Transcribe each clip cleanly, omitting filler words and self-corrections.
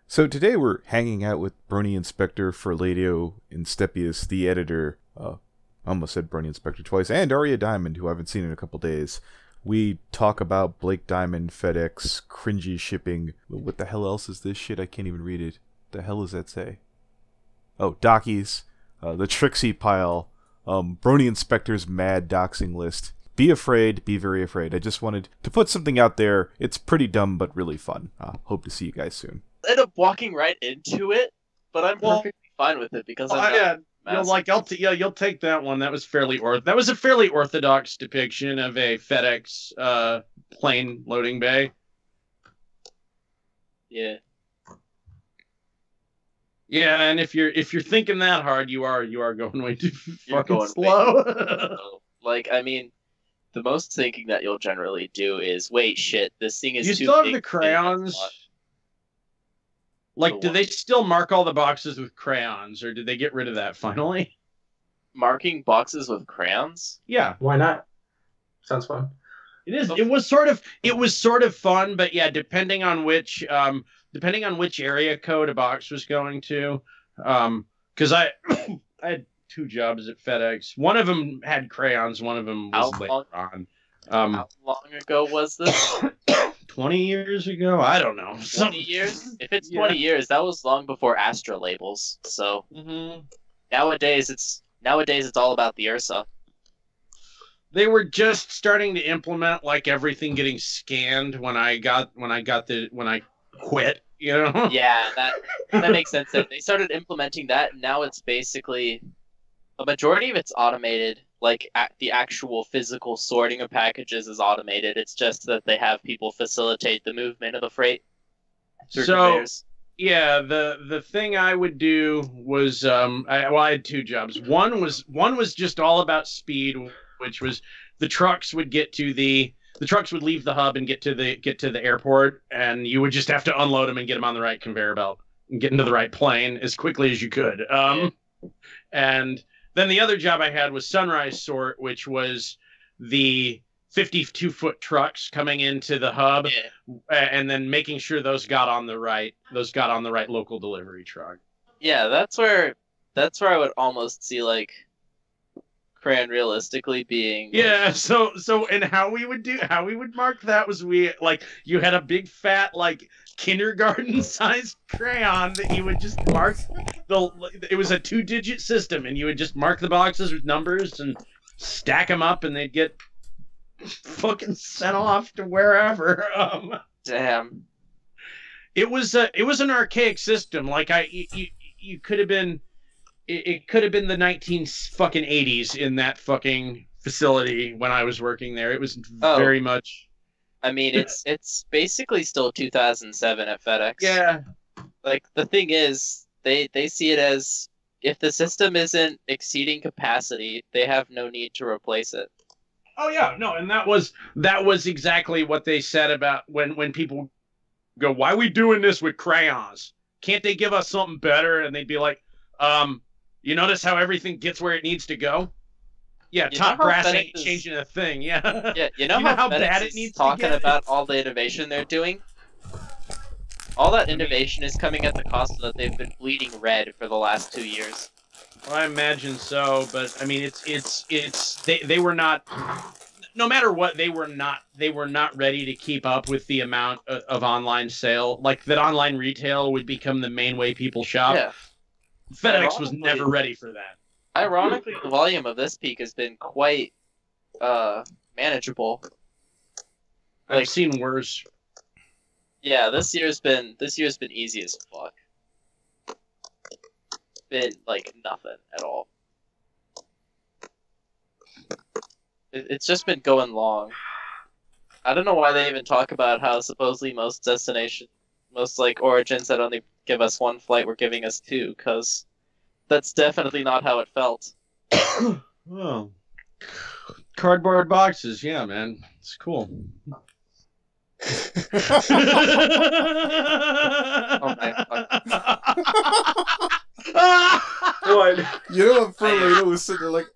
So today we're hanging out with Brony Inspector, Furlado, Instepious, the editor. I almost said Brony Inspector twice, and Aria Diamond, who I haven't seen in a couple days. We talk about Blake Diamond, FedEx, cringy shipping. What the hell else is this shit? I can't even read it. The hell does that say? Oh, Dockies, the Trixie pile, Brony Inspector's mad doxing list. Be afraid, be very afraid. I just wanted to put something out there. It's pretty dumb, but really fun. Hope to see you guys soon. End up walking right into it, but I'm perfectly fine with it because you'll take that one. That was a fairly orthodox depiction of a FedEx plane loading bay. Yeah. Yeah, and if you're thinking that hard, you are going way too fucking slow. Like, I mean, the most thinking that you'll generally do is, wait, shit, this thing is you too still have big the crayons. Like, do they still mark all the boxes with crayons, or did they get rid of that finally? Marking boxes with crayons? Yeah. Why not? Sounds fun. It is. It was sort of fun, but yeah, depending on which area code a box was going to, because I had two jobs at FedEx. One of them had crayons. One of them was later on. How long ago was this? 20 years ago? I don't know. 20 years? If it's 20 years, that was long before Astra labels. So nowadays it's all about the Ursa. They were just starting to implement like everything getting scanned when I quit, you know? Yeah, that makes sense. They started implementing that, and now it's basically a majority of it's automated. Like, the actual physical sorting of packages is automated. It's just that they have people facilitate the movement of the freight through conveyors. Yeah, the thing I would do was I had two jobs. One was just all about speed, which was the trucks would leave the hub and get to the airport, and you would just have to unload them and get them on the right conveyor belt and get into the right plane as quickly as you could. And then the other job I had was Sunrise Sort, which was the 52-foot trucks coming into the hub, and then making sure those got on the right local delivery truck. Yeah, that's where I would almost see like Crayon realistically being so and how we would mark that was you had a big fat like kindergarten sized crayon that you would just mark it was a 2-digit system, and you would just mark the boxes with numbers and stack them up, and they'd get fucking sent off to wherever. Damn. It was an archaic system. Like you could have been. It could have been the 1980s in that fucking facility when I was working there. It was very much. I mean, it's basically still 2007 at FedEx. Yeah. Like, the thing is, they see it as, if the system isn't exceeding capacity, they have no need to replace it. Oh yeah, no, and that was exactly what they said about when people go, "Why are we doing this with crayons? Can't they give us something better?" And they'd be like, "You notice how everything gets where it needs to go? Yeah, top brass ain't changing a thing." Yeah. Yeah, you know how bad it needs talking to get? About all the innovation they're doing? All that innovation is coming at the cost that they've been bleeding red for the last 2 years. Well, I imagine so, but I mean, they were not. No matter what, they were not ready to keep up with the amount of online sale. Like, that online retail would become the main way people shop. Yeah. FedEx was never ready for that. Ironically, the volume of this peak has been quite manageable. I've seen worse. Yeah, this year's been easy as fuck. Been like nothing at all. It's just been going long. I don't know why they even talk about how supposedly most origins that only give us one flight were giving us 2, because that's definitely not how it felt. Well, cardboard boxes, yeah, man, it's cool. Oh my What? You know what? Furlado was sitting there like,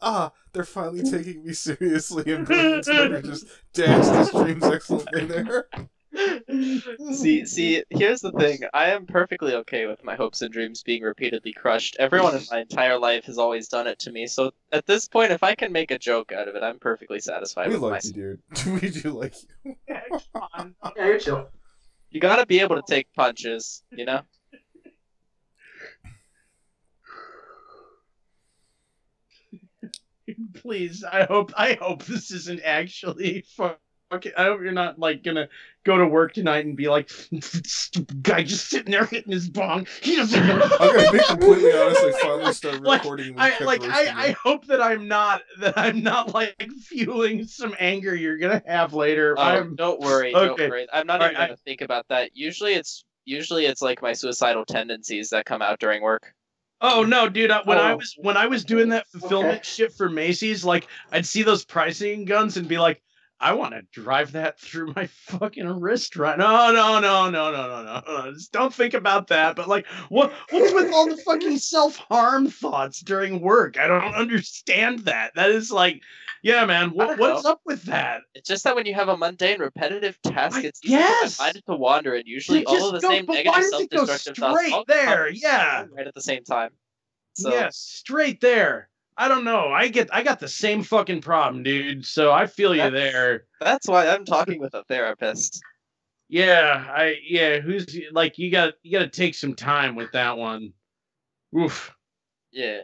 they're finally taking me seriously, and Brony Inspector just dashed his dreams excellently there. See, here's the thing. I am perfectly okay with my hopes and dreams being repeatedly crushed. Everyone in my entire life has always done it to me. So at this point, if I can make a joke out of it, I'm perfectly satisfied We with like myself. you, dude. We do like you. Yeah, it's fun. Yeah, you're chill. You gotta be able to take punches, you know? Please, I hope this isn't actually fucking. I hope you're not like gonna go to work tonight and be like, stupid guy just sitting there hitting his bong. He doesn't know. I'm gonna be completely honest. I finally started Like, recording. I hope that I'm not like fueling some anger you're gonna have later. Don't worry, okay. don't worry. I'm not even gonna think about that. Usually it's like my suicidal tendencies that come out during work. Oh no, dude! When I was doing that fulfillment shit for Macy's, like I'd see those pricing guns and be like, I want to drive that through my fucking wrist right. No. Just don't think about that. But like, what's with all the fucking self-harm thoughts during work? I don't understand that. That is like, yeah, man. What's up with that? It's just that when you have a mundane, repetitive task, it's easy yes, for my mind to wander, and usually all of the same negative, self-destructive thoughts all there. come Yeah, right at the same time. So, yes, straight there. I don't know. I got the same fucking problem, dude. So I feel you there. That's why I'm talking with a therapist. Yeah, who's like you got to take some time with that one. Oof. Yeah.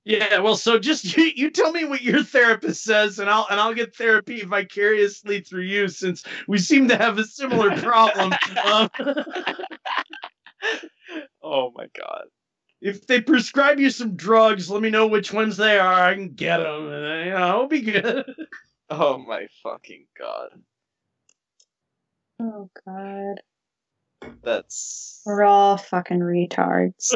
Yeah, well, so just you tell me what your therapist says, and I'll get therapy vicariously through you, since we seem to have a similar problem. Oh my god. If they prescribe you some drugs, let me know which ones they are. I can get them, and it'll be good. Oh my fucking god. Oh god. We're all fucking retards.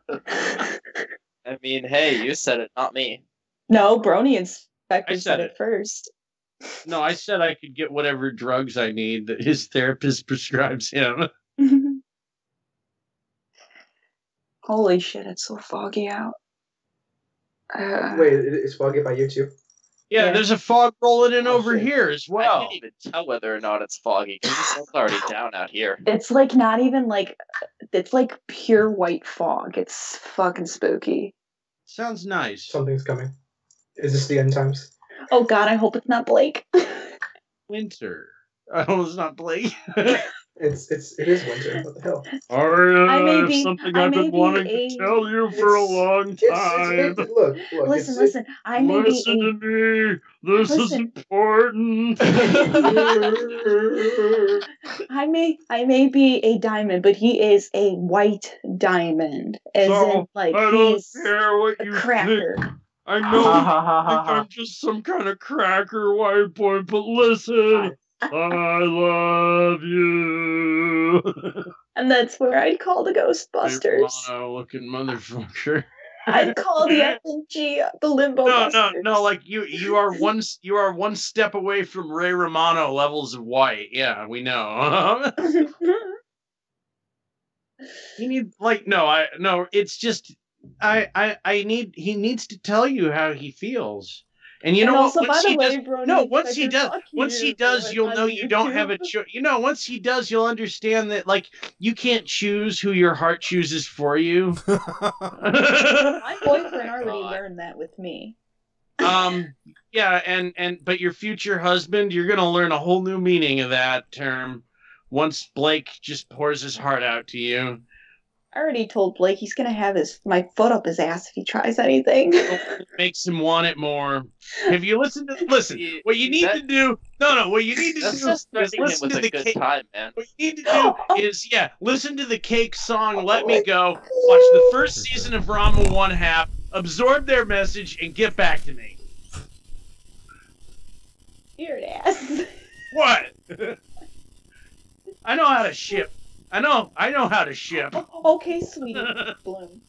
I mean, hey, you said it, not me. No, Brony Inspector said it first. No, I said I could get whatever drugs I need that his therapist prescribes him. Holy shit, it's so foggy out. Wait, it's foggy by you too? Yeah, there's a fog rolling in over shit. here as well. I can't even tell whether or not it's foggy, because the sun's already down out here. It's like not even like, it's like pure white fog. It's fucking spooky. Sounds nice. Something's coming. Is this the end times? Oh god, I hope it's not Blake. Winter. Oh, it's not Blake. It is winter. What the hell? Aria, something I've been wanting to tell you for a long time. Look. Listen. I may listen to me. This is important. I may be a diamond, but he is a white diamond. As in, like, I don't he's care what a you cracker. think. I know you think I'm just some kind of cracker white boy, but listen. I love you. And that's where I'd call the Ghostbusters. Looking motherfucker. I'd call the FNG the Limbo Busters. No, like you are one step away from Ray Romano levels of white. Yeah, we know. You need it's just he needs to tell you how he feels. And you know what? Once he does, you'll know you don't have a choice. Once he does, you'll understand that, like, you can't choose who your heart chooses for you. My boyfriend already learned that with me. Yeah, but your future husband, you're gonna learn a whole new meaning of that term once Blake just pours his heart out to you. I already told Blake he's gonna have my foot up his ass if he tries anything. It makes him want it more. Have you listened to? Listen, what you need to do. No. What you need to do is listen to the cake. Time, man. What you need to do is listen to the Cake song. Let Me Go. Watch the first season of Rama 1/2. Absorb their message and get back to me. Weird ass. What? I know how to ship. I know how to ship. Okay, sweetie. Bloom.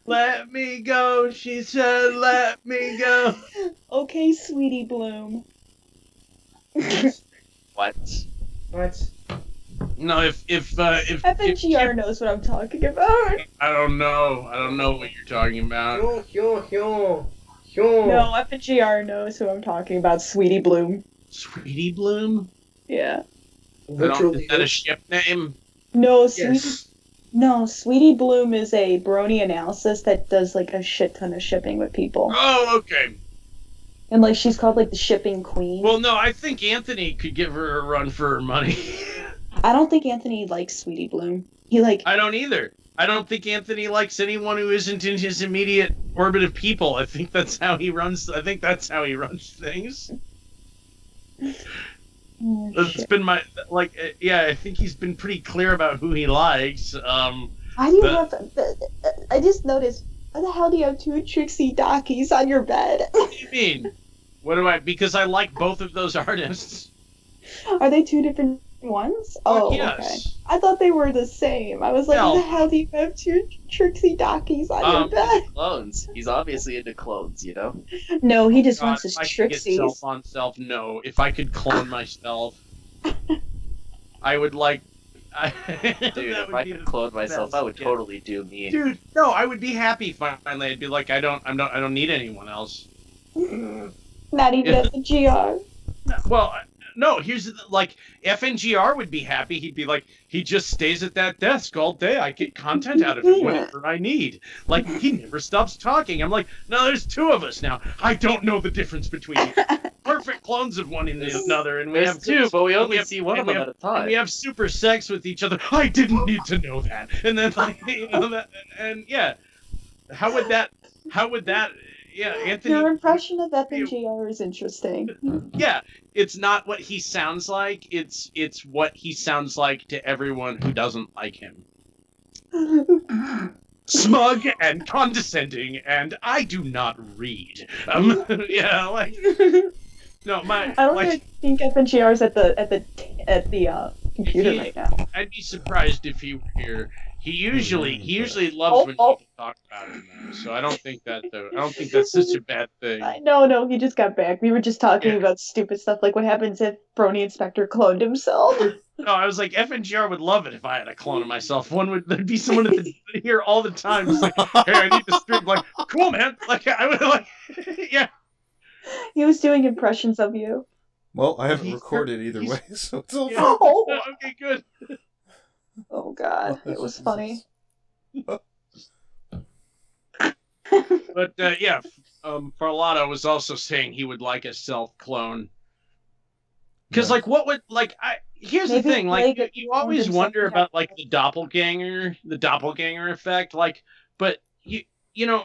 Let me go, she said, let me go. Okay, sweetie Bloom. What? No, if FNGR knows what I'm talking about. I don't know what you're talking about. Yo. No, FNGR knows who I'm talking about, Sweetie Bloom. Sweetie Bloom? Yeah. Literally. Is that a ship name? No, Yes. Sweetie Bloom is a Brony analysis that does like a shit ton of shipping with people. Oh, okay. And like she's called like the shipping queen. Well, no, I think Anthony could give her a run for her money. I don't think Anthony likes Sweetie Bloom. He like I don't either. I don't think Anthony likes anyone who isn't in his immediate orbit of people. I think that's how he runs. I think that's how he runs things. oh, That's shit. been my yeah. I think he's been pretty clear about who he likes. Why do you have? I just noticed. Why the hell do you have two Trixie Dakies on your bed? What do you mean? What do I? Because I like both of those artists. Are they two different ones? Oh, yes. okay. I thought they were the same. I was like, No. why the hell do you have two Trixie Dakies on your bed? Clones. He's obviously into clones, you know? No, he just God, wants his if I could get Trixies. self on self, no. If I could clone myself, I would like. Dude, if I could clone myself, I would totally do me. Dude, no, I would be happy finally. I'd be like, I don't need anyone else. Not even at the GR. Well, no. Here's like, Fngr would be happy. He'd be like, he just stays at that desk all day. I get content out of him whenever I need. Like, he never stops talking. I'm like, no, there's two of us now. I don't know the difference between you. Perfect clones of one another, and we There's have two, but we only have- see one of and we them have- at a time. and we have super sex with each other. I didn't need to know that. And then, like, you know that, and yeah, how would that? Yeah, Anthony. Your impression of FNGR is interesting. Yeah, it's not what he sounds like. It's what he sounds like to everyone who doesn't like him. Smug and condescending, and I do not read. Yeah, like no, I don't like, even think FNGR is at the computer right now. I'd be surprised if he were here. He usually loves when people talk about him, though, so I don't think that's such a bad thing. No, he just got back. We were just talking about stupid stuff like what happens if Brony Inspector cloned himself. No, I was like, FNGR would love it if I had a clone of myself. There'd be someone at the here all the time, just like, hey, I need to stream. Like, cool, man. Like, I would like, yeah. He was doing impressions of you. Well, I haven't recorded either way, so it's all Yeah. fine. Oh, Okay, good. oh God, it was funny. But yeah, Furlado was also saying he would like a self clone. Because like, what would like I? Here's Maybe the thing, like Blake you always himself wonder would have about like the doppelganger effect. Like, but you know,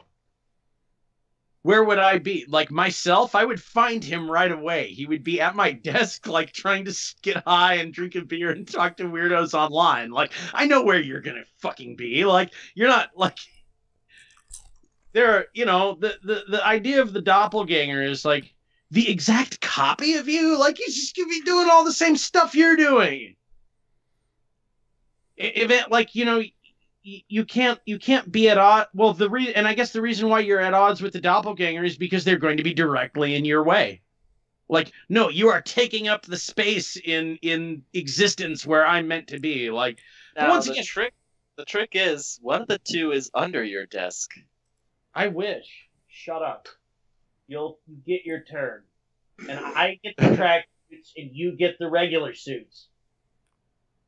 where would I be? Like myself, I would find him right away. He would be at my desk, like trying to get high and drink a beer and talk to weirdos online. Like, I know where you're gonna fucking be. Like, you're not like. There, you know, the idea of the doppelganger is like the exact copy of you. Like, he's just gonna be doing all the same stuff you're doing. Like, you know, you can't be at odds. Well, and I guess the reason why you're at odds with the doppelganger is because they're going to be directly in your way. Like, no, you are taking up the space in existence where I'm meant to be. Like, Now, once the again, trick is one of the two is under your desk. I wish. Shut up. You'll get your turn. And I get the track suits and you get the regular suits.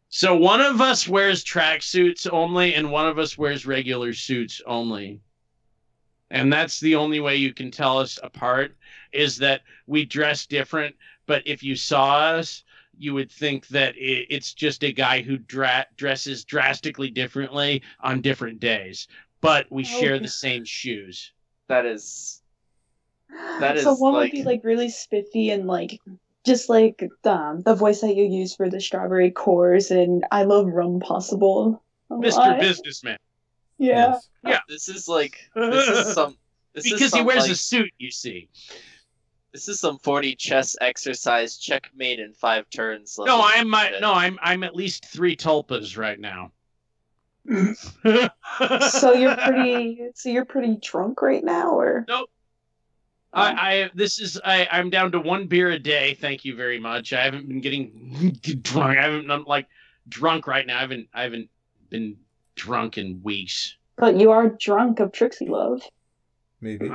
So one of us wears track suits only and one of us wears regular suits only. And that's the only way you can tell us apart, is that we dress different. But if you saw us, you would think that it's just a guy who dresses drastically differently on different days. But we share the same shoes. That is So one like, would be like really spiffy and like just like the voice that you use for the strawberry cores and I love rum possible. Mr. Businessman. Yeah. Yes. Yeah. This is some Because he wears a suit, you see. This is some 40 chess exercise checkmate in 5 turns. No, I'm at least 3 tulpas right now. So you're pretty drunk right now, or? Nope. I'm down to 1 beer a day. Thank you very much. I haven't been getting drunk. I'm like drunk right now. I haven't been drunk in weeks. But you are drunk of Trixie love. Maybe.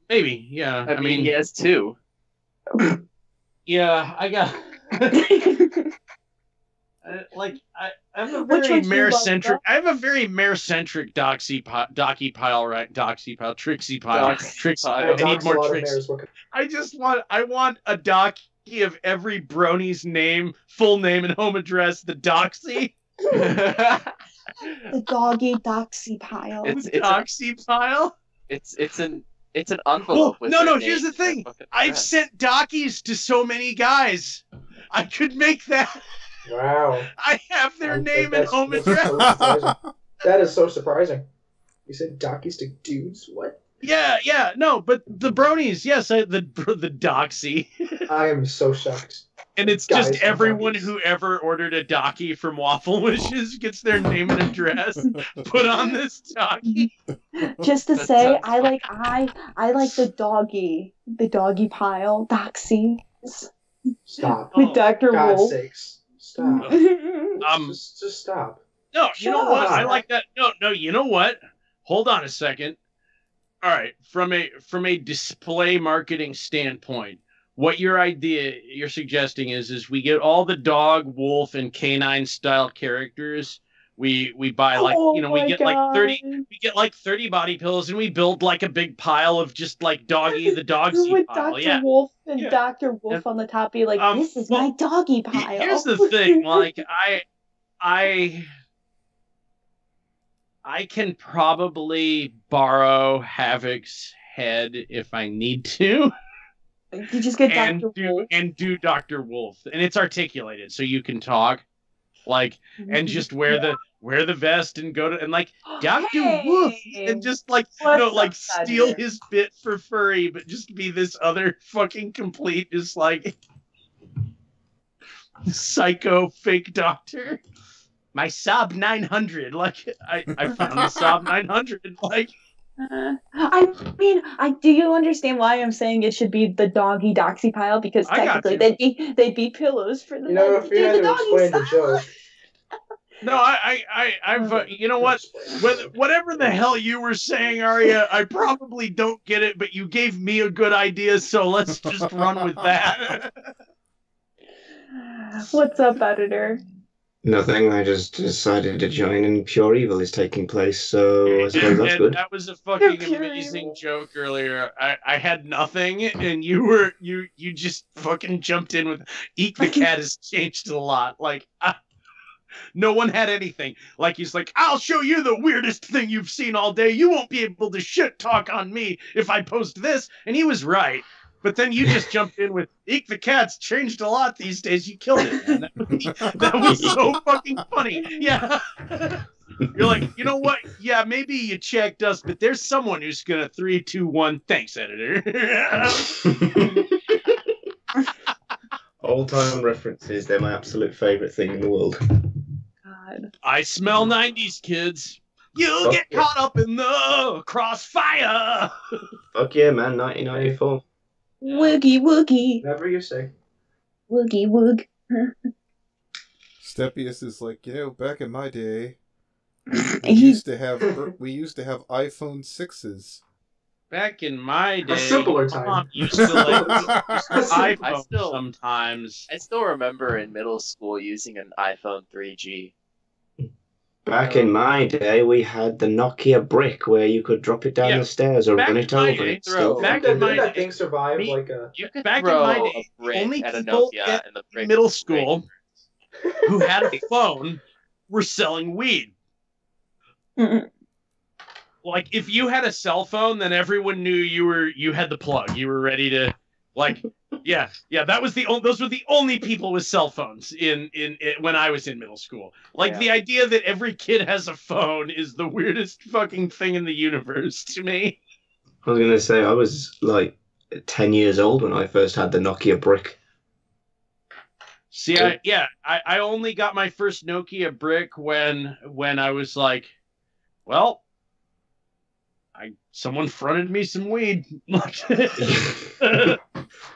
Maybe, yeah. I mean, he has 2. Yeah, I got. I have a Which very one do you love, mare-centric. though? I have a very mare-centric Doxy pile, right? Doxy pile, Trixie pile, Doxy Trixie. pile. I need Dox a more lot of Trixie. mares. What I want a Docky of every Brony's name, full name, and home address. The Doxy. The doggy Doxy pile. It's Doxy pile. it's an envelope with no, their here's name the thing. and their fucking I've address. sent Dockies to so many guys. I could make that. Wow. I have their name and That's home so address. surprising. That is so surprising. You said Dockies to dudes? What? Yeah, no, but the Bronies, yes, the Doxy. I am so shocked. And it's Guys just and everyone Dockies. who ever ordered a Docky from Waffle Wishes gets their name and address put on this Docky. Just to That say, sounds I like the doggy pile, Doxy Stop. with Oh, Dr. God's Wolf. sakes. Stop. Just stop. No, you know what? Shut I up. like that. No, you know what? Hold on a second. All right, from a display marketing standpoint, what you're suggesting is we get all the dog, wolf, and canine style characters. We buy like we get like 30 body pillows, and we build like a big pile of just like Doggy the Doxy with pile. Dr. Yeah. Wolf and Yeah. Dr. Wolf on the top. Be like, this is well, my doggy pile. Here's the thing, like I can probably borrow Havoc's head if I need to. You just get Dr. Wolf. And do Dr. Wolf. And it's articulated so you can talk. Like and just wear the vest and go to and like Dr. Wolf and just like steal his bit for furry, but just be this other fucking complete just like psycho fake doctor. My Saab 900, like I found the Saab 900, like. I mean, do you understand why I'm saying it should be the doggy Doxy pile? Because I got technically they'd be pillows for the. You know, if you had to explain the joke. No, I've you know what? Whatever the hell you were saying, Aria, I probably don't get it, but you gave me a good idea, so let's just run with that. What's up, editor? Nothing. I just decided to join, and pure evil is taking place. So I suppose that's good. That was a fucking Pure amazing evil. joke earlier. I had nothing, and you just fucking jumped in with Eek the cat has changed a lot. Like no one had anything. Like he's like, I'll show you the weirdest thing you've seen all day. You won't be able to shit talk on me if I post this. And he was right. But then you just jumped in with Eek the cat's changed a lot these days. You killed it, man. That was so fucking funny. Yeah. You're like, you know what? Yeah, maybe you checked us, but there's someone who's gonna 3, 2, 1. Thanks, editor. All-time references, they're my absolute favourite thing in the world. God. I smell 90s, kids. You'll Fuck get yeah. caught up in the crossfire. Fuck yeah, man, 1994. Woogie woogie. Whatever you say. Woogie woog. Instepious is like, back in my day, we He- used to have iPhone 6s. Back in my day, simpler my time. mom used to like use her I iPhone still- sometimes. I still remember in middle school using an iPhone 3G. Back in my day, we had the Nokia brick where you could drop it down Yeah. the stairs or Back run in it my over. day, It's still back fun. in my Didn't that day- thing survive me- like a... You could Back in throw my day, a brick only at a people Nokia at and the brick middle would break. school who had a phone were selling weed. Mm-mm. Like if you had a cell phone, then everyone knew you had the plug. You were ready to like yeah. That was those were the only people with cell phones in when I was in middle school. Like Yeah. the idea that every kid has a phone is the weirdest fucking thing in the universe to me. I was going to say, I was like 10 years old when I first had the Nokia brick. See, I only got my first Nokia brick when I was like, well, someone fronted me some weed. I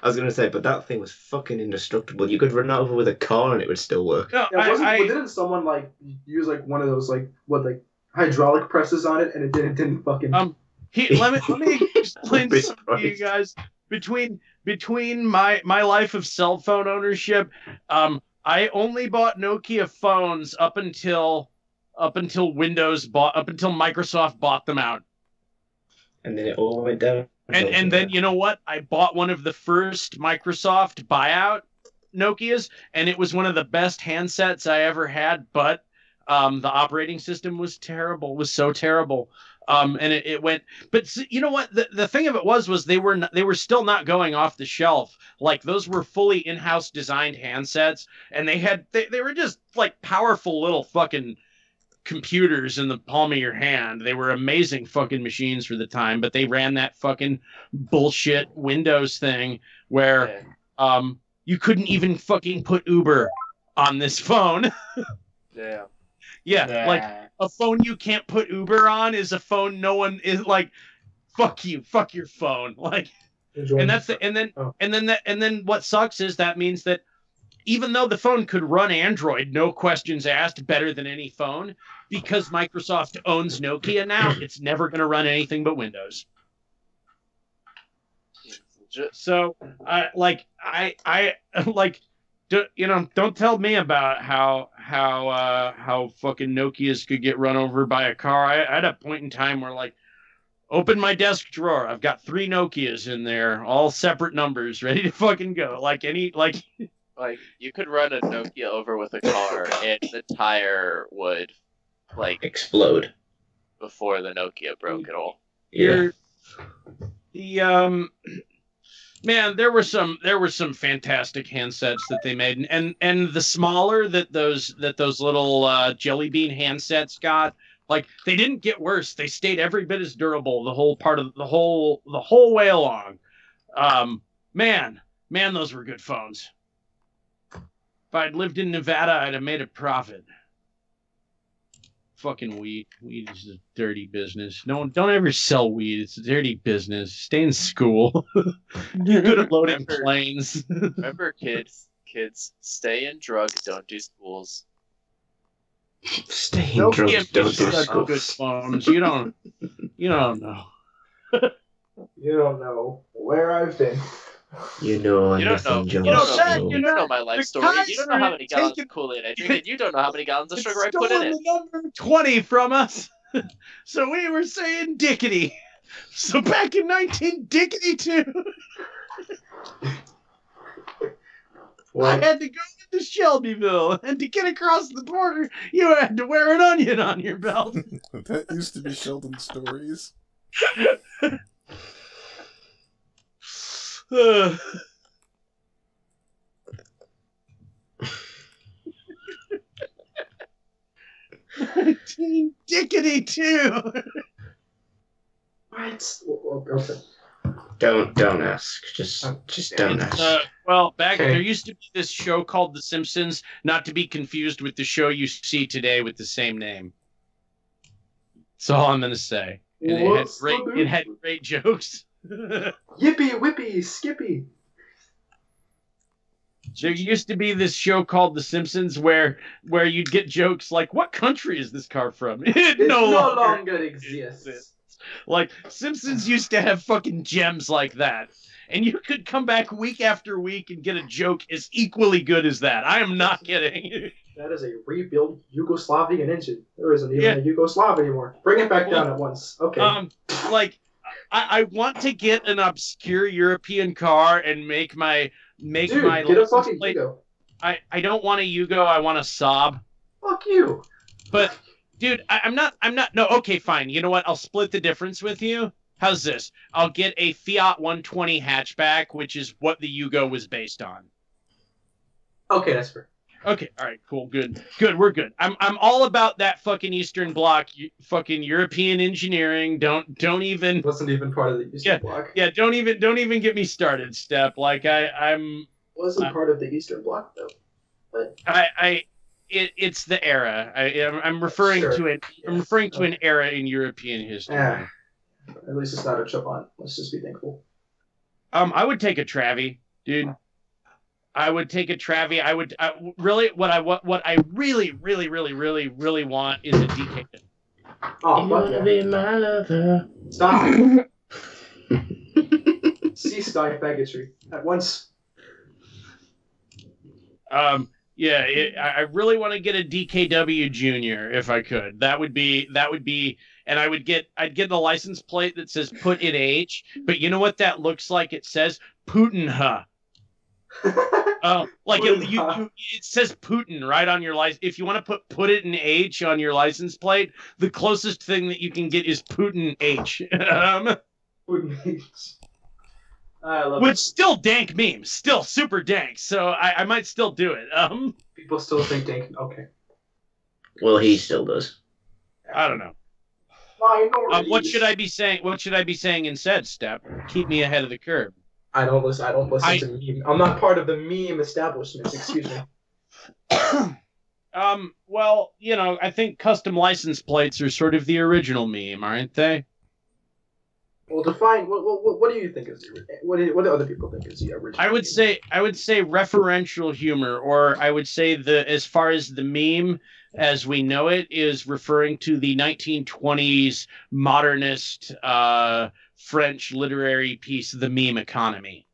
was going to say, but that thing was fucking indestructible. You could run it over with a car and it would still work. No, Yeah, didn't someone like use like one of those like hydraulic presses on it and it didn't fucking... let me explain Be something to you surprised. guys. Between my life of cell phone ownership, I only bought Nokia phones up until Microsoft bought them out. And then it all went down. And then you know what? I bought one of the first Microsoft buyout Nokias, and it was one of the best handsets I ever had, but the operating system was terrible, was so terrible. And it went, but you know what? The thing of it was they were still not going off the shelf. Like those were fully in-house designed handsets, and they were just like powerful little fucking computers in the palm of your hand. They were amazing fucking machines for the time, but they ran that fucking bullshit Windows thing where you couldn't even fucking put Uber on this phone. Yeah. Yeah, like a phone you can't put Uber on is a phone no one is like, fuck you, fuck your phone. Like, and that's and then what sucks is that means that even though the phone could run Android, no questions asked, better than any phone, because Microsoft owns Nokia now, it's never going to run anything but Windows. So, don't tell me about how fucking Nokias could get run over by a car. I had a point in time where, like, open my desk drawer. I've got 3 Nokias in there, all separate numbers, ready to fucking go. Like you could run a Nokia over with a car and the tire would like explode before the Nokia broke at all. Yeah. Man, there were some fantastic handsets that they made, and the smaller that those little jelly bean handsets got, like they didn't get worse. They stayed every bit as durable the whole way along. Man, those were good phones. If I'd lived in Nevada, I'd have made a profit. Fucking weed. Weed is a dirty business. Don't ever sell weed. It's a dirty business. Stay in school. You're good at loading planes. Remember, kids, stay in drugs, don't do schools. Stay in drugs, don't do schools. Good phones. You don't know. You don't know where I've been. You don't know my life story. You don't know how many gallons of Kool-Aid I drink, and you don't know how many gallons of sugar I put in it. The number 20 from us. So we were saying dickety. So back in 19-dickety-2, I had to go into Shelbyville, and to get across the border, you had to wear an onion on your belt. That used to be Sheldon Stories. Dickety-2. What? Okay. Don't ask. Just don't ask. There used to be this show called The Simpsons, not to be confused with the show you see today with the same name. That's all I'm gonna say. And it had great jokes. Yippee, whippy, skippy. There used to be this show called The Simpsons where you'd get jokes like, "What country is this car from?" It no longer exists. Like, Simpsons used to have fucking gems like that. And you could come back week after week and get a joke as equally good as that. I am not kidding. That is a rebuilt Yugoslavian engine. There isn't even a Yugoslav anymore. Bring it back down at once. Okay. I want to get an obscure European car and make my get a fucking Yugo. I don't want a Yugo. I want a Saab. Fuck you. But dude, I'm not. No, okay, fine. You know what? I'll split the difference with you. How's this? I'll get a Fiat 120 hatchback, which is what the Yugo was based on. Okay, that's fair. Okay, all right, cool, good, we're good. I'm all about that fucking Eastern Bloc, fucking European engineering. Don't even. Wasn't even part of the Eastern Bloc. Yeah, don't even get me started, Step. Like I'm. Wasn't part of the Eastern Bloc though. But it's the era. I'm referring to it. I'm referring to an era in European history. At least it's not a Chaban. Let's just be thankful. I would take a Travy, dude. I would take a Travy. What I really want is a DK. Oh, fuck yeah. Be my lover. Stop. Cease dying faggotry at once. Yeah, I really want to get a DKW Junior if I could. That would be, and I'd get the license plate that says put in H, but you know what that looks like? It says Putin, like it says Putin right on your license. If you want to put it in H on your license plate, the closest thing that you can get is Putin H. Putin H. I love Which it. still dank memes, still super dank. So I might still do it. People still think dank. Okay. Well, he still does. I don't know. What should I be saying? What should I be saying instead, Step? Keep me ahead of the curve. I don't listen to meme. I'm not part of the meme establishment. Excuse me. Well, I think custom license plates are sort of the original meme, aren't they? Well, define what do you think is the what do other people think is the original? I would say referential humor, or I would say as far as the meme as we know it is referring to the 1920s modernist French literary piece, The Meme Economy.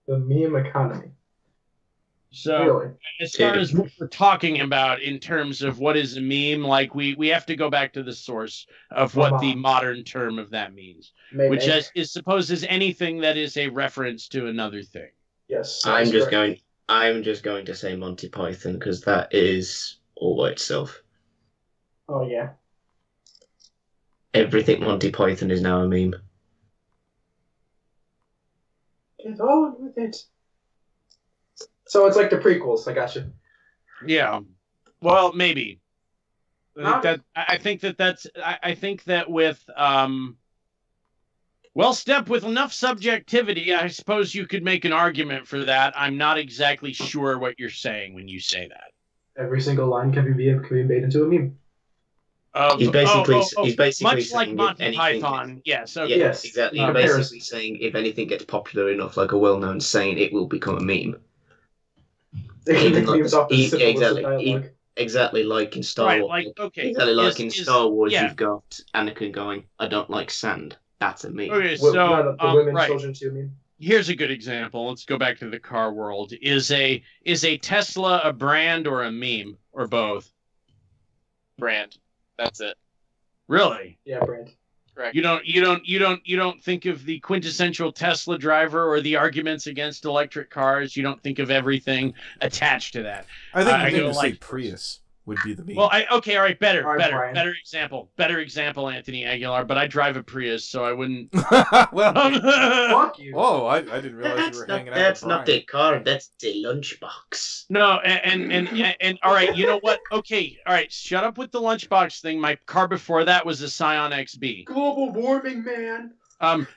The meme economy. So, Really? as far as what we're talking about in terms of what is a meme, like we have to go back to the source of what the modern term of that means, which is supposes anything that is a reference to another thing. Yes. I'm just going to say Monty Python because that is all by itself. Oh yeah. Everything Monty Python is now a meme. Get on with it. So it's like the prequels. I got you. Yeah. Well, maybe. I think that with Step, with enough subjectivity, I suppose you could make an argument for that. I'm not exactly sure what you're saying when you say that. Every single line can be made into a meme. He's basically much like saying Monty Python. Yes. Okay. Yeah, Yes. exactly. He's basically saying if anything gets popular enough, like a well-known saying, it will become a meme. They can make memes off the simplest dialogue. Exactly like in Star Wars. In Star Wars, you've got Anakin going, "I don't like sand." That's a meme. Okay, The so women, children too meme. Here's a good example. Let's go back to the car world. Is a Tesla a brand or a meme or both? Brand. That's it. Really? Yeah, brand. Correct. You don't think of the quintessential Tesla driver or the arguments against electric cars. You don't think of everything attached to that. I think you would say Prius would be the meme. Well, all right, better example, Anthony Aguilar. But I drive a Prius, so I wouldn't. Well, Fuck you. whoa! I didn't realize you were hanging out. That's with not Brian. the car. That's the lunchbox. No, and all right, you know what? Okay, all right, shut up with the lunchbox thing. My car before that was a Scion XB. Global warming, man.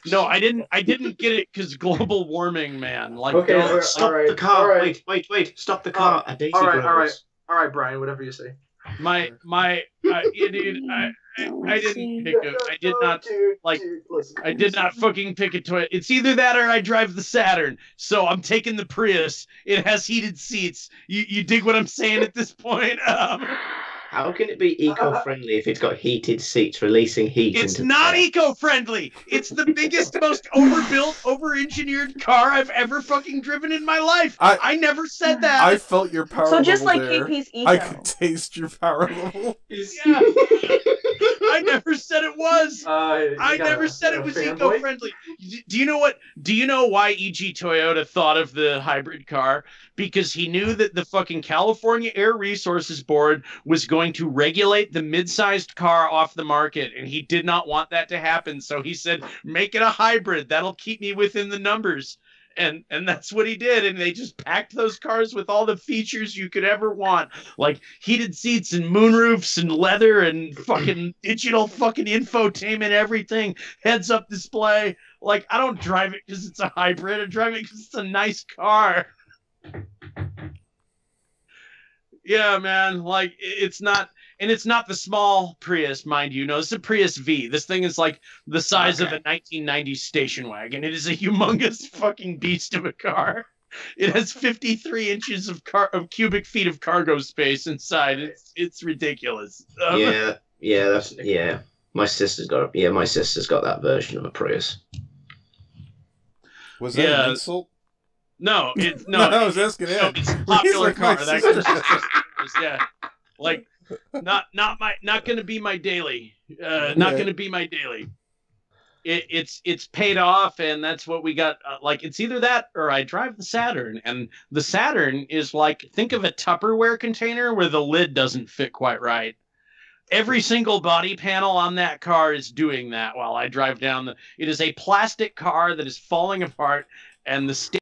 No, I didn't get it because global warming, man. Like, Okay, don't- Stop the car. Wait. Stop the car. A Daisy grows. All right, Brian. Whatever you say. Dude, I didn't pick a. I did not fucking pick a toy. It's either that or I drive the Saturn. So I'm taking the Prius. It has heated seats. You dig what I'm saying at this point? How can it be eco-friendly if it's got heated seats releasing heat? It's into not the air? eco-friendly. It's the biggest, most overbuilt, over-engineered car I've ever fucking driven in my life. I never said that. I felt your power So just level like there. KP's eco. I could taste your power level. Yeah. I never said it was. I never said it was eco-friendly. Do you know why E.G. Toyota thought of the hybrid car? Because he knew that the fucking California Air Resources Board was going to regulate the mid-sized car off the market, and he did not want that to happen. So he said, make it a hybrid. That'll keep me within the numbers. And that's what he did, and they just packed those cars with all the features you could ever want, like heated seats and moonroofs and leather and fucking digital fucking infotainment, everything, heads-up display. Like, I don't drive it because it's a hybrid. I drive it because it's a nice car. Yeah, man. Like, it's not the small Prius, mind you. No, it's a Prius V. This thing is like the size of a 1990s station wagon. It is a humongous fucking beast of a car. It has 53 inches of cubic feet of cargo space inside. It's ridiculous. Yeah. My sister's got that version of a Prius. Was that an insult? No, it's No, no. I was asking him. It's a He's popular like my car. That sister. yeah, like not gonna be my daily. Not gonna be my daily. It's paid off, and that's what we got. Like it's either that or I drive the Saturn, and the Saturn is like, think of a Tupperware container where the lid doesn't fit quite right. Every single body panel on that car is doing that while I drive down the. It is a plastic car that is falling apart, and the